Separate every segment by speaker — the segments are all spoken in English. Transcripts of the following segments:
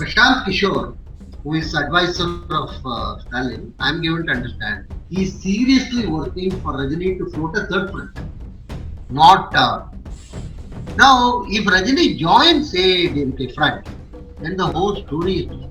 Speaker 1: Prashant Kishore, who is advisor of Stalin, I am given to understand, he is seriously working for Rajni to float a third front. Not now, if Rajni joins a DMK front, then the whole story is different.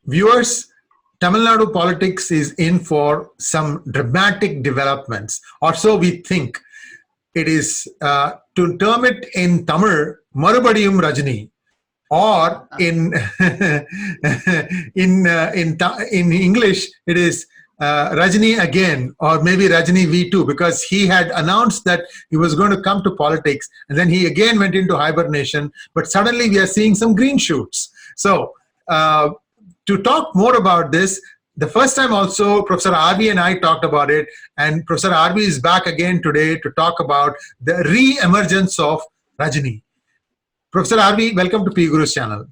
Speaker 2: Viewers, Tamil Nadu politics is in for some dramatic developments, or so we think. It is, to term it in Tamil, Marubadiyum Rajni, or in in English, it is Rajni again, or maybe Rajni V2, because he had announced that he was going to come to politics, and then he again went into hibernation. But suddenly we are seeing some green shoots. So, to talk more about this, the first time also Professor RV and I talked about it, and Professor RV is back again today to talk about the re-emergence of Rajni. Professor RV, welcome to PGurus channel.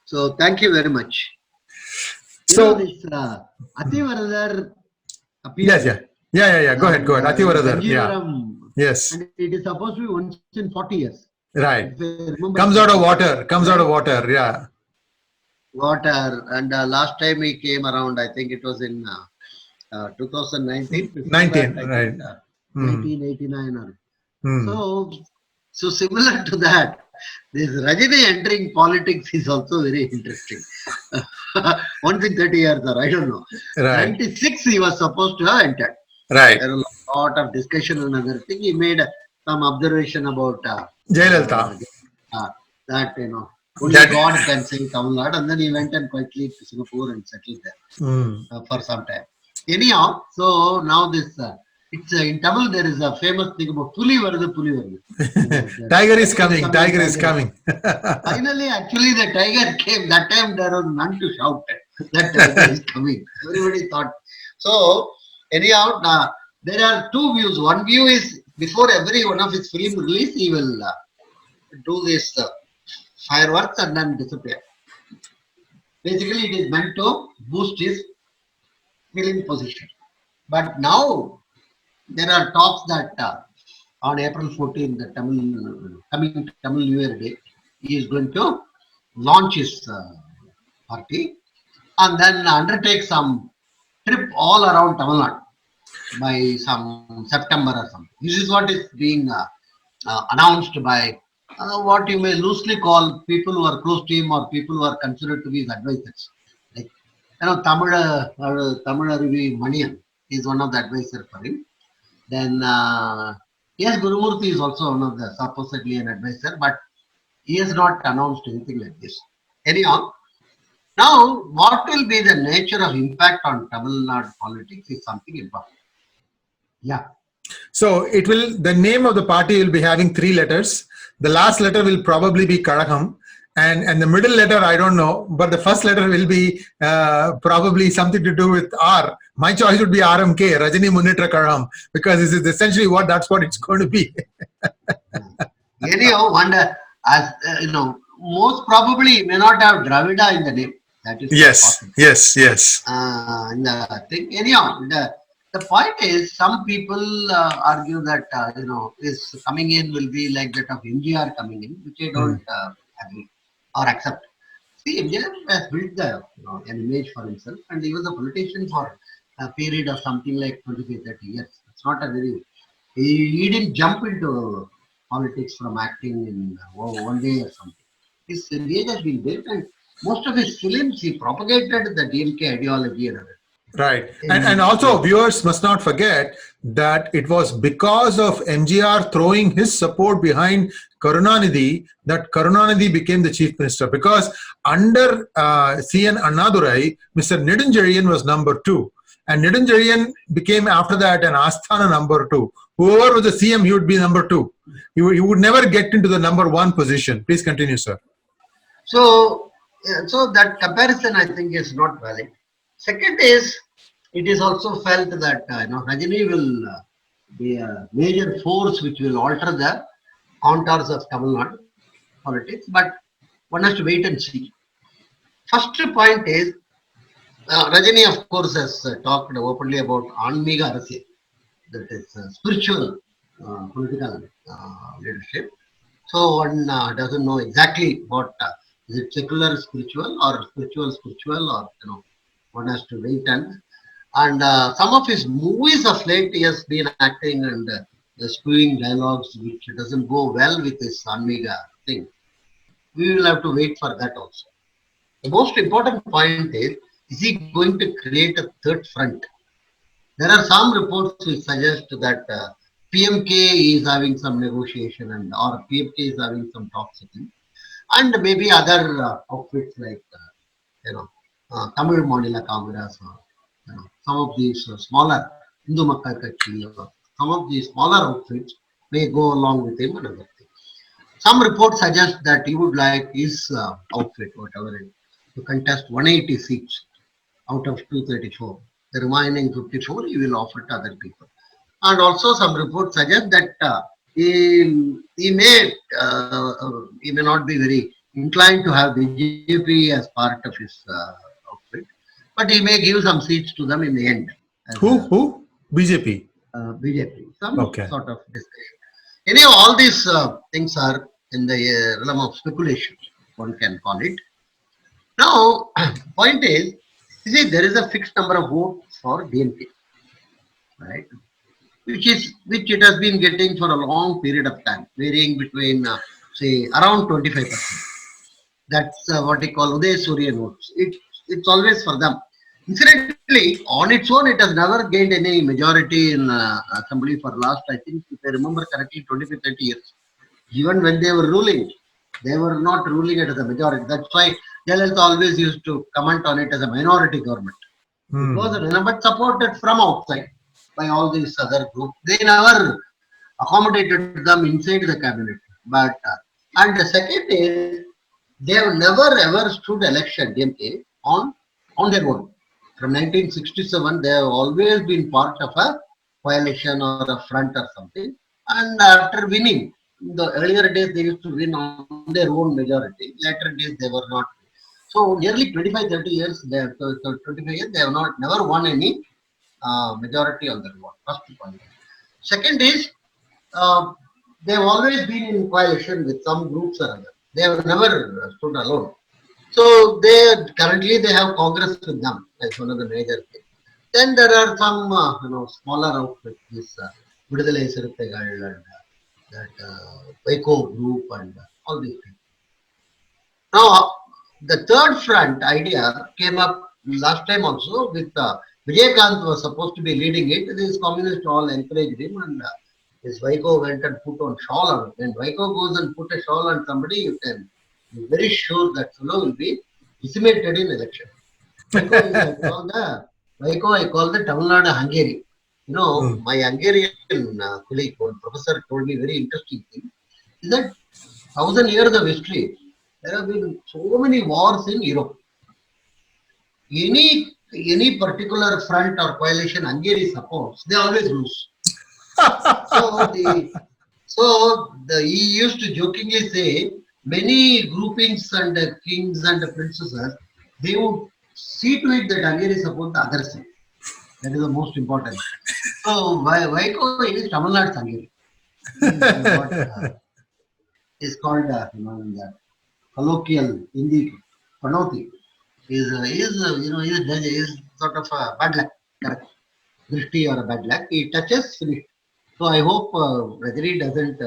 Speaker 1: So thank you very much. So this Ativaradar appeared.
Speaker 2: Yeah. Go ahead. Ativaradar. Yes.
Speaker 1: And it is supposed to be once in 40 years.
Speaker 2: Right. Comes out of water. Yeah.
Speaker 1: Water, and last time he came around, I think it was in 2019. 1989 or so similar to that. This Rajini entering politics is also very interesting. Once in 30 years, or I don't know.
Speaker 2: Right.
Speaker 1: 96 he was supposed to have entered.
Speaker 2: Right.
Speaker 1: There was a lot of discussion and other thing. He made some observation about
Speaker 2: Jayalalitha.
Speaker 1: That only God can save Tamil Nadu, and then he went and quietly to Singapore and settled there for some time. Anyhow, so now this it's in Tamil there is a famous thing about Puli Varadu.
Speaker 2: Tiger is coming. Tiger is coming.
Speaker 1: Finally, actually, the tiger came. That time there was none to shout. That tiger is coming. Everybody thought. So anyhow, there are two views. One view is before every one of his film release, he will do this. Fireworks and then disappear. Basically, it is meant to boost his film position. But now there are talks that on April 14, the coming Tamil New Year Day, he is going to launch his party and then undertake some trip all around Tamil Nadu by some September or something. This is what is being announced by what you may loosely call people who are close to him or people who are considered to be his advisors. Like, Tamil RV Manian is one of the advisors for him. Then, yes, Gurumurthy is also one of the supposedly an advisor, but he has not announced anything like this. Anyhow, now what will be the nature of impact on Tamil Nadu politics is something important. Yeah.
Speaker 2: So the name of the party will be having 3 letters. The last letter will probably be Kadagam, and the middle letter, I don't know, but the first letter will be probably something to do with R. My choice would be RMK, Rajini Munitra Kadagam, because this is essentially that's what it's going to be.
Speaker 1: Anyhow, as most probably may not have Dravida in the name. That is possible.
Speaker 2: Yes.
Speaker 1: The thing. Anyhow, the point is, some people argue that his coming in will be like that of MGR coming in, which I don't agree or accept. See, MGR has built an image for himself, and he was a politician for a period of something like 25-30 years. It's not a very. He didn't jump into politics from acting in one day or something. His image has been built, and most of his films he propagated the DMK ideology and other.
Speaker 2: Right. And also viewers must not forget that it was because of MGR throwing his support behind Karunanidhi that Karunanidhi became the chief minister, because under CN Annadurai, Mr. Nidunjarian was number 2, and Nidunjarian became after that an Asthana number 2. Whoever was the CM, he would be number 2. He would never get into the number 1 position. Please continue, sir.
Speaker 1: So that comparison I think is not valid. Second is, it is also felt that Rajini will be a major force which will alter the contours of Tamil Nadu politics, but one has to wait and see. First point is, Rajani, of course, has talked openly about Anmiga Arasya, that is spiritual political leadership. So one doesn't know exactly what is it, secular spiritual or spiritual, or one has to wait and some of his movies of late he has been acting and spewing dialogues which doesn't go well with his Anmiga thing. We will have to wait for that also. The most important point is he going to create a third front? There are some reports which suggest that PMK is having some negotiation and or PMK is having some talks with him, and maybe other outfits like Tamil Manila Congress or some of these smaller Hindu Makkal Kachi or some of these smaller outfits may go along with him and other things. Some reports suggest that he would like his outfit, whatever it, to contest 180 seats out of 234. The remaining 54 he will offer to other people. And also some reports suggest that he may not be very inclined to have BJP as part of his outfit, but he may give some seats to them in the end as
Speaker 2: Who? BJP.
Speaker 1: BJP. Some
Speaker 2: Okay.
Speaker 1: sort of discussion. Anyhow, all these things are in the realm of speculation, one can call it. Now, point is, you see, there is a fixed number of votes for DMK, right? Which it has been getting for a long period of time, varying between say around 25%. That's what they call Uday Surya votes. It's always for them. Incidentally, on its own, it has never gained any majority in assembly for last, I think, if I remember correctly, 25, 30 years. Even when they were ruling, they were not ruling it as a majority. That's why Jayalalitha always used to comment on it as a minority government. It was but supported from outside by all these other groups. They never accommodated them inside the cabinet. But and the second is they have never ever stood election DMK on their own. From 1967, they have always been part of a coalition or a front or something. And after winning, in the earlier days they used to win on their own majority. Later days they were not. So nearly 25, 30 years, they have, 25 years, they have not never won any majority on their own. First point. Second is uh, they have always been in coalition with some groups or other. They have never stood alone. So currently they have Congress with them as one of the major things. Then there are some smaller outfits, this Vidudalai Siruthaigal and that Vaiko group and all these things. Now the third front idea came up last time also with Vijayakanth was supposed to be leading it. These communists all encouraged him and this Vaiko went and put on shawl on. When Vaiko goes and put a shawl on somebody, you can be very sure that fellow will be decimated in election. Vaiko is I call the Tamil Nadu Hungary. You know, my Hungarian colleague, one professor told me very interesting thing. Is that 1,000 years of history, there have been so many wars in Europe. Any particular front or coalition Hungary supports, they always lose. So he used to jokingly say many groupings and kings and princesses they would see to it that Hungary support the other side. That is the most important. So Vaiko is Tamil Nadu Hungary. Is called in the colloquial Hindi Panoti is sort of a bad luck, correct? Drishti or a bad luck. He touches finished. So I hope Rajni doesn't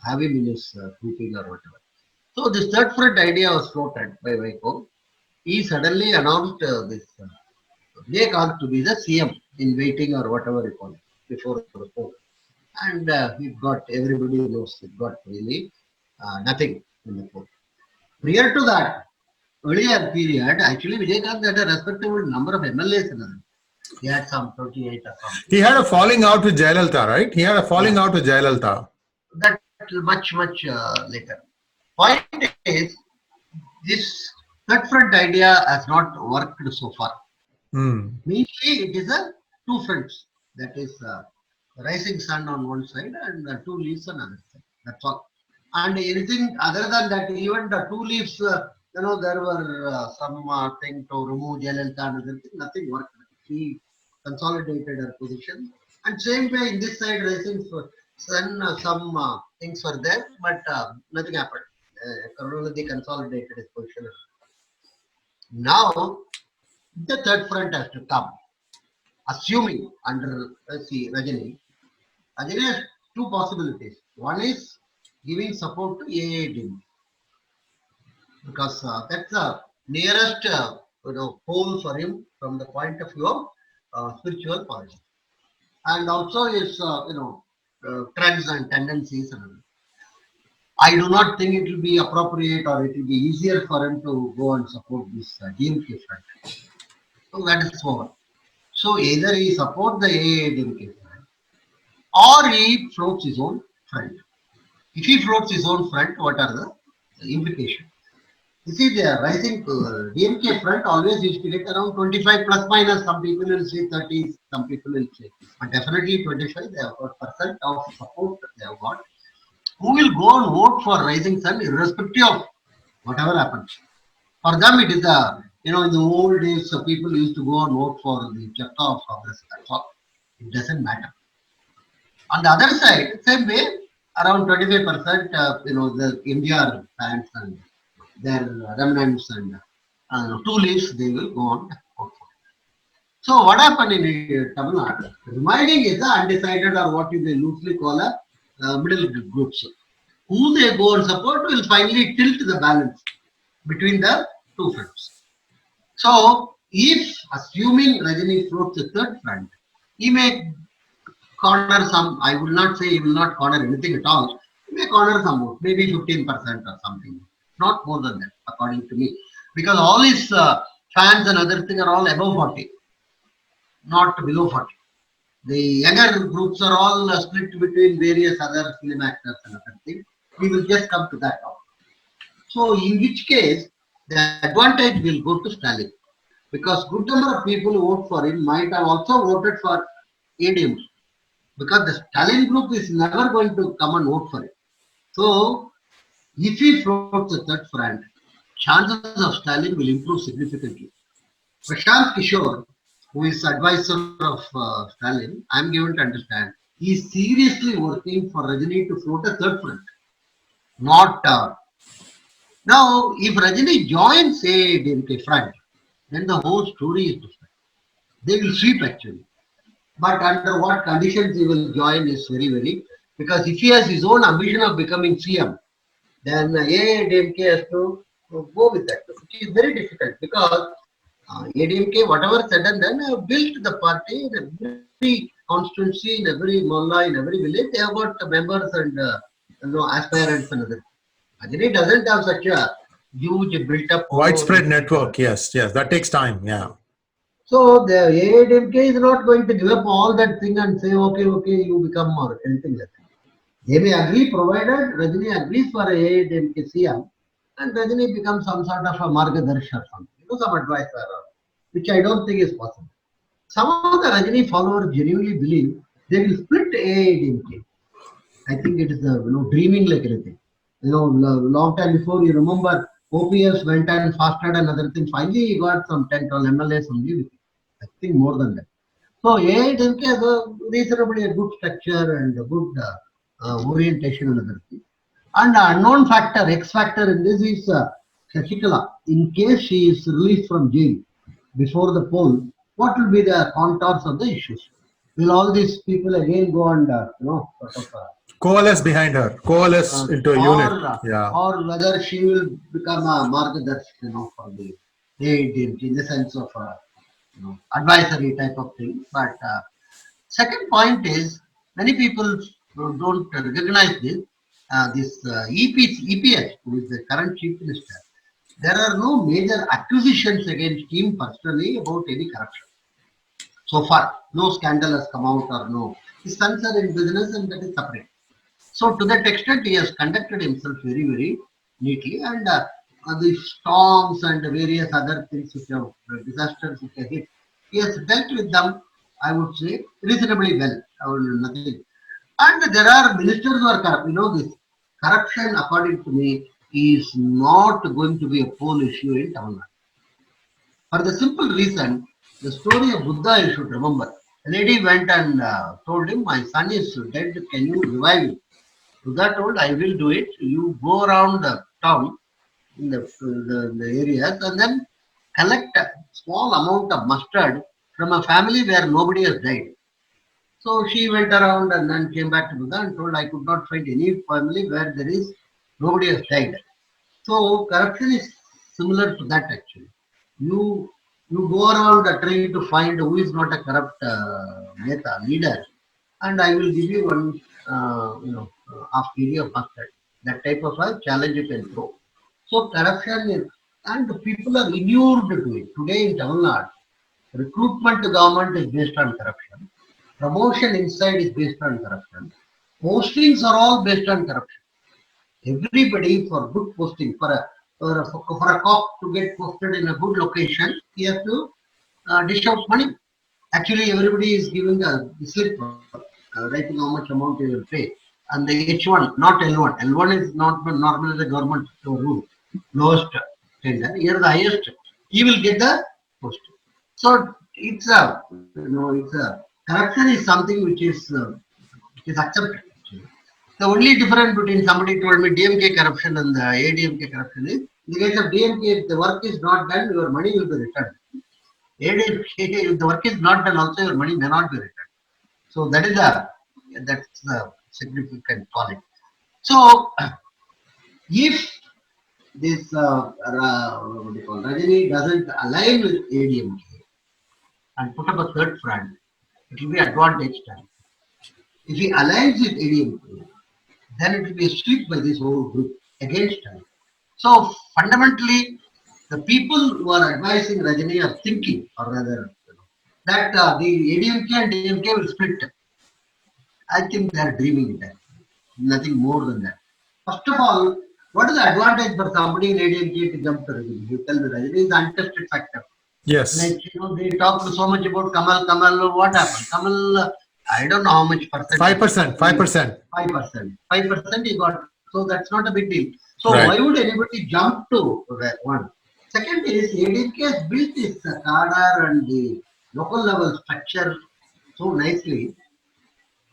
Speaker 1: have him in his grouping or whatever. So this third front idea was floated by Vaiko. He suddenly announced this Vijaykanth to be the CM in waiting or whatever you call it before the poll. And it got, everybody knows, it got really nothing in the poll. Prior to that, earlier period, actually Vijaykanth had a respectable number of MLAs in it. He had some 38 or something.
Speaker 2: He had a falling out with Jayalalitha, right? He had a falling out with Jayalalitha.
Speaker 1: That much later. Point is, this third front idea has not worked so far. Mainly, it is a two fronts. That is rising sun on one side and two leaves on the other side. That's all. And anything other than that, even the two leaves, there were some thing to remove Jayalalitha and other thing. Nothing worked. She consolidated her position. And same way in this side, raising then some things were there, but nothing happened. Karunanidhi consolidated his position. Now, the third front has to come, assuming under see Rajani. Rajani has two possibilities. One is giving support to AAD because that's the nearest pole for him from the point of view of spiritual politics, and also his trends and tendencies. And I do not think it will be appropriate or it will be easier for him to go and support this DMK front. So that is over. So either he support the AADMK front or he floats his own front. If he floats his own front, what are the implications? You see, the rising DMK front always used to get around 25 plus minus. Some people will say 30, some people will say, but definitely 25. They have got percent of support they have got. Who will go and vote for Rising Sun, irrespective of whatever happens? For them, it is in the old days, people used to go and vote for the chapter of Congress. That's all. It doesn't matter. On the other side, same way, around 25%, the MGR fans and their remnants and two leaves, they will go on vote for. So what happened in Tamil Nadu? Remaining is the undecided or what you may loosely call a middle groups. Who they go and support will finally tilt the balance between the two fronts. So if assuming Rajini floats the third front, he may corner some, I will not say he will not corner anything at all. He may corner some vote, maybe 15% or something. Not more than that, according to me. Because all his fans and other things are all above 40, not below 40. The younger groups are all split between various other film actors and other things. We will just come to that now. So in which case, the advantage will go to Stalin. Because good number of people who vote for him might have also voted for ADM. Because the Stalin group is never going to come and vote for it. So if he floats the third front, chances of Stalin will improve significantly. Prashant Kishore, who is advisor of Stalin, I am given to understand, he is seriously working for Rajini to float a third front. Not now, if Rajini joins ADMK front, then the whole story is different. They will sweep actually. But under what conditions he will join is very, because if he has his own ambition of becoming CM, then ADMK has to go with that, which is very difficult because ADMK, whatever said and done, have built the party in every constituency, in every mohalla, in every village. They have got members and aspirants and other. Rajini doesn't have such a huge built-up
Speaker 2: widespread network. Yes, that takes time. Yeah.
Speaker 1: So the AIDMK is not going to give up all that thing and say, okay, you become or anything like that. They may agree provided Rajini agrees for AIDMK CM and Rajini becomes some sort of a Margadarsha or something, some advisor, which I don't think is possible. Some of the Rajini followers genuinely believe they will split AIDMK. I think it is dreaming like anything. Long time before, you remember OPS went and fasted and other things. Finally, he got some 10, 12 MLAs only with it. I think more than that. So AIDMK has a reasonably a good structure and a good orientation and other things. And unknown factor, X factor in this is Shashikala. In case she is released from jail before the poll, what will be the contours of the issues? Will all these people again go and sort of
Speaker 2: coalesce behind her, coalesce into a unit. Yeah.
Speaker 1: Or whether she will become a Margadarsh, for the AIDMK in the sense of advisory type of thing. But second point is many people don't recognize this. This EPS, who is the current chief minister, there are no major accusations against him personally about any corruption. So far, no scandal has come out or no. His sons are in business and that is separate. So to that extent, he has conducted himself very neatly, and the storms and various other things which have disasters which have hit, he has dealt with them, I would say, reasonably well. Nothing. And there are ministers who are corrupt. This corruption, according to me, is not going to be a poll issue in Tamil Nadu. For the simple reason, the story of Buddha you should remember. A lady went and told him, my son is dead, can you revive him? Buddha told, I will do it. You go around the town in the areas and then collect a small amount of mustard from a family where nobody has died. So she went around and then came back to Buddha and told, I could not find any family where there is nobody has died. So corruption is similar to that actually. You you go around trying to find who is not a corrupt neta leader, and I will give you one half kg of mustard. That type of a challenge you can throw. So corruption is, and the people are inured to it. Today in Tamil Nadu, recruitment to government is based on corruption. Promotion inside is based on corruption. Postings are all based on corruption. Everybody for good posting, for a cop to get posted in a good location, he has to dish out money. Actually, everybody is giving a slip, writing how much amount he will pay. And the H1, not L1. L1 is not normally the government rule, lowest tender. Here the highest, he will get the post. So it's a, it's a corruption is something which is accepted. Actually. The only difference between somebody told me DMK corruption and the ADMK corruption is, in the case of DMK, if the work is not done, your money will be returned. ADMK, if the work is not done, also your money may not be returned. So that's the significant point. So if this what do you call Rajini doesn't align with ADMK and put up a third front, it will be advantage time. If he aligns with ADMK, then it will be a sweep by this whole group against him. So fundamentally, the people who are advising Rajini are thinking, or rather, that the ADMK and DMK will split. I think they are dreaming it. Nothing more than that. First of all, what is the advantage for somebody in ADMK to jump to Rajini? You tell me, Rajini is the untested factor.
Speaker 2: Yes.
Speaker 1: Like, they talk so much about Kamal, what happened? Kamal, I don't know how much percent.
Speaker 2: 5%. 5%.
Speaker 1: 5%. 5% he got. So that's not a big deal. So
Speaker 2: Right.
Speaker 1: why would anybody jump to that one? Second is ADMK has built its cadre and the local level structure so nicely.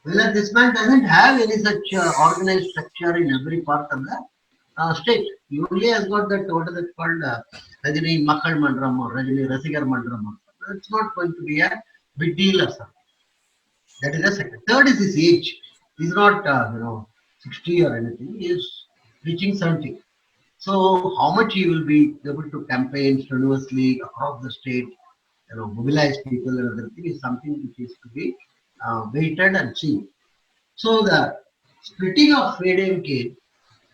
Speaker 1: Well, this man doesn't have any such organized structure in every part of the state. He only has got that, what is it called, Rajini Makkal Mandram or Rajini Rasigar Mandram. It's not going to be a big deal or something. That is the second. Third is his age. He's not, 60 or anything. He is reaching 70. So how much he will be able to campaign strenuously across the state, mobilize people and other thing is something which is to be waited and seen. So the splitting of ADMK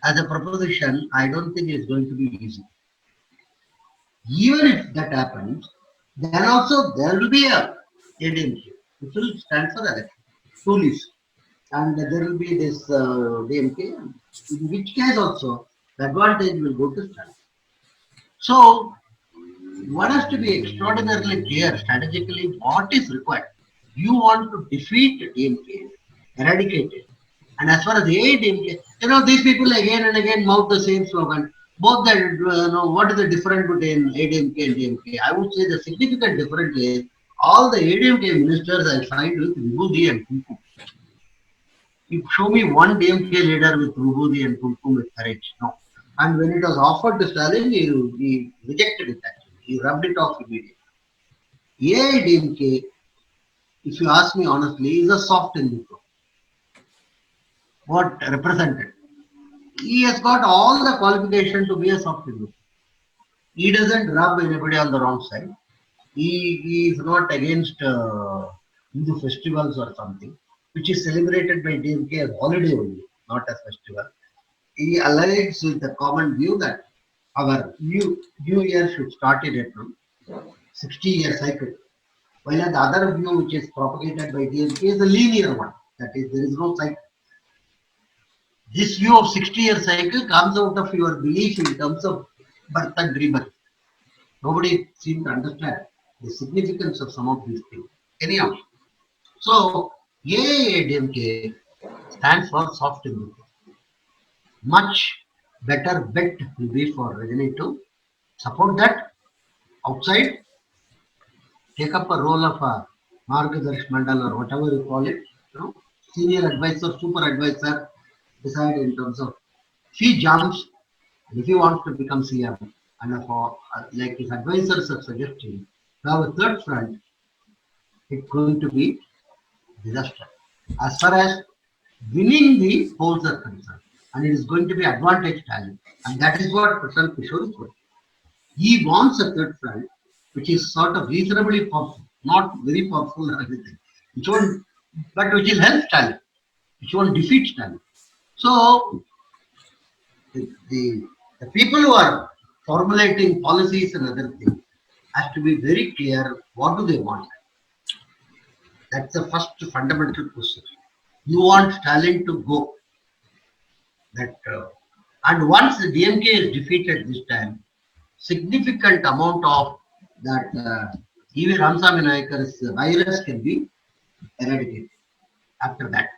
Speaker 1: as a proposition, I don't think is going to be easy. Even if that happens, then also there will be a ADMK, which will stand for election, two lists, and there will be this DMK, in which case also the advantage will go to Stalin. So one has to be extraordinarily clear strategically what is required. You want to defeat DMK, eradicate it. And as far as the ADMK, these people again and again mouth the same slogan. Both the, what is the difference between ADMK and DMK? I would say the significant difference is all the ADMK ministers I find with Vibhuti and Kumkum. You show me one DMK leader with Vibhuti and Kumkum with courage. No. And when it was offered to Stalin, he rejected it actually. He rubbed it off immediately. AIDMK, if you ask me honestly, is a soft Hindutva. What represented? He has got all the qualification to be a soft Hindutva. He doesn't rub anybody on the wrong side. He is not against Hindu festivals or something, which is celebrated by DMK as holiday only, not as festival. He aligns with the common view that our new year should start in April, 60-year cycle. While the other view which is propagated by DMK is a linear one, that is, there is no cycle. This view of 60-year cycle comes out of your belief in terms of birth and rebirth. Nobody seems to understand the significance of some of these things. Anyhow, so AIADMK stands for soft Hindutva. Much better bet will be for Rajni to support that outside, take up a role of a Margadarsh Mandal or whatever you call it, senior advisor, super advisor, decide in terms of if he jumps and if he wants to become CM, and like his advisors are suggesting, to have a third front, it's going to be disaster. As far as winning the polls are concerned, and it is going to be advantage talent, and that is what Prashant Kishore is doing. He wants a third front, which is sort of reasonably powerful, not very powerful or anything, which won't, but which will help Stalin, which won't defeat Stalin. So the people who are formulating policies and other things have to be very clear what do they want. That's the first fundamental question. You want Stalin to go. And once the DMK is defeated this time, significant amount of that E.V. Ramasamy Nayakar's virus can be eradicated after that.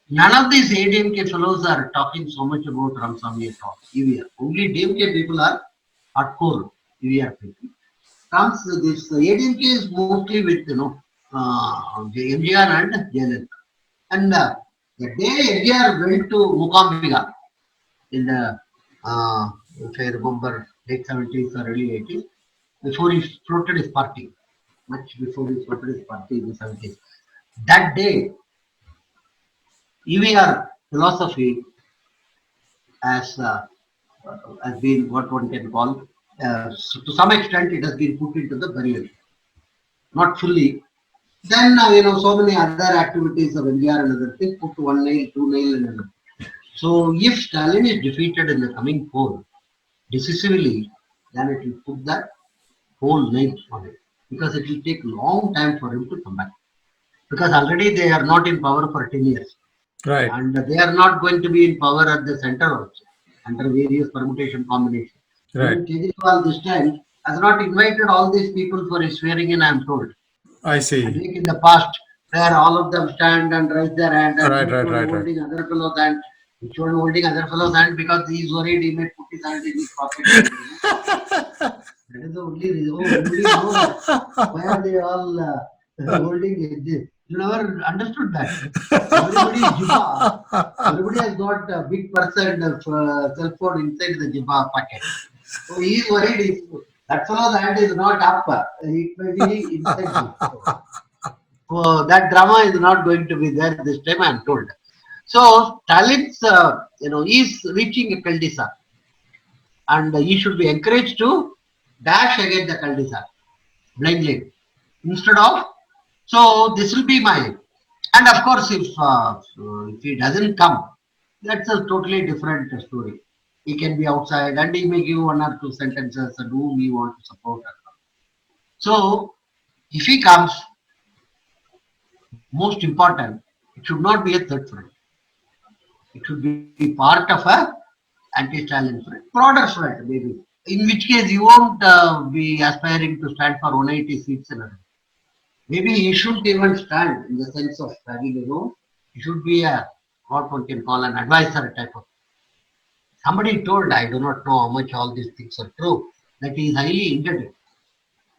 Speaker 1: None of these ADMK fellows are talking so much about Ramasamy at all. EVR. Only DMK people are hardcore EVR people. Comes this ADMK is mostly with MGR and Jayalalitha. And the day MGR went to Mukambika in the if I remember late 70s or early 80s, before he floated his party, much before he floated his party in the 70s. That day, EVR philosophy has been what one can call, so to some extent, it has been put into the burial, not fully. Then so many other activities of NDR and other things put one nail, two nail, and another. So if Stalin is defeated in the coming poll decisively, then it will put that whole nail on it, because it will take long time for him to come back, because already they are not in power for 10 years.
Speaker 2: Right.
Speaker 1: And they are not going to be in power at the center also, under various permutation combinations.
Speaker 2: Right.
Speaker 1: Kejriwal this time has not invited all these people for his swearing in, I am told.
Speaker 2: I see.
Speaker 1: And like in the past, where all of them stand and raise their hand, and
Speaker 2: right.
Speaker 1: holding other fellow's hand, which one holding other fellow's hand because he is worried he may put his hand in his pocket. That is the only reason. Only know that. Why are they all holding this? You never understood that. Everybody is jibba. Everybody has got a big percent of cell phone inside the jibba packet. So he is worried. That fellow's hand is not up. It may be inside. So that drama is not going to be there this time, I am told. So Stalin's, is reaching a cul-de-sac, and he should be encouraged to dash against the cul-de-sac blindly instead of. So this will be my, and of course if he doesn't come, that's a totally different story. He can be outside and he may give one or two sentences and whom he want to support. So if he comes, most important, it should not be a third front. It should be part of a anti-Stalin front, broader front maybe. In which case you won't be aspiring to stand for 180 seats in a. Maybe he shouldn't even stand in the sense of having a role. He should be a what one can call an advisor type of. Somebody told, I do not know how much all these things are true, that he is highly indebted.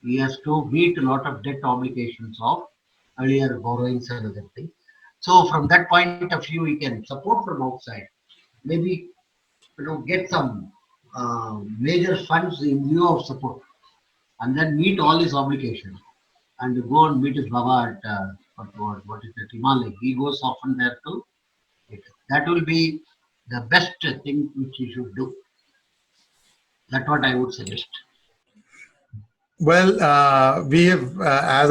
Speaker 1: He has to meet a lot of debt obligations of earlier borrowings and other things. So from that point of view, he can support from outside. Maybe get some major funds in lieu of support, and then meet all his obligations, and go and meet his Baba at what is that, Himalaya. He goes often there too. That will be the best thing which he should do. That's what I would suggest.
Speaker 2: Well, we have, as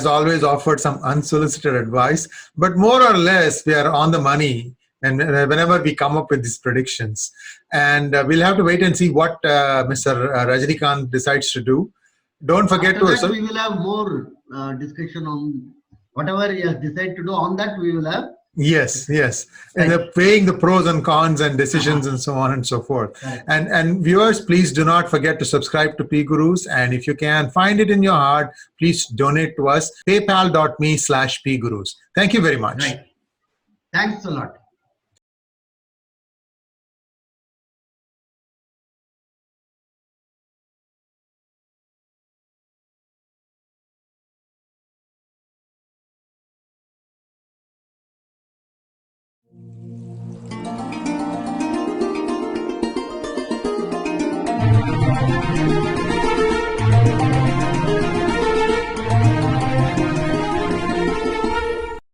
Speaker 2: always, offered some unsolicited advice, but more or less we are on the money. And whenever we come up with these predictions, and we'll have to wait and see what Mr. Rajnikant decides to do. Don't forget
Speaker 1: After
Speaker 2: to.
Speaker 1: That we will have more discussion on whatever he has decided to do. On that, we will have.
Speaker 2: Yes.
Speaker 1: Right.
Speaker 2: And weighing the pros and cons and decisions and so on and so forth.
Speaker 1: Right.
Speaker 2: And viewers, please do not forget to subscribe to PGurus. And if you can find it in your heart, please donate to us. PayPal.me/PGurus. Thank you very much.
Speaker 1: Right. Thanks a lot. Thank you.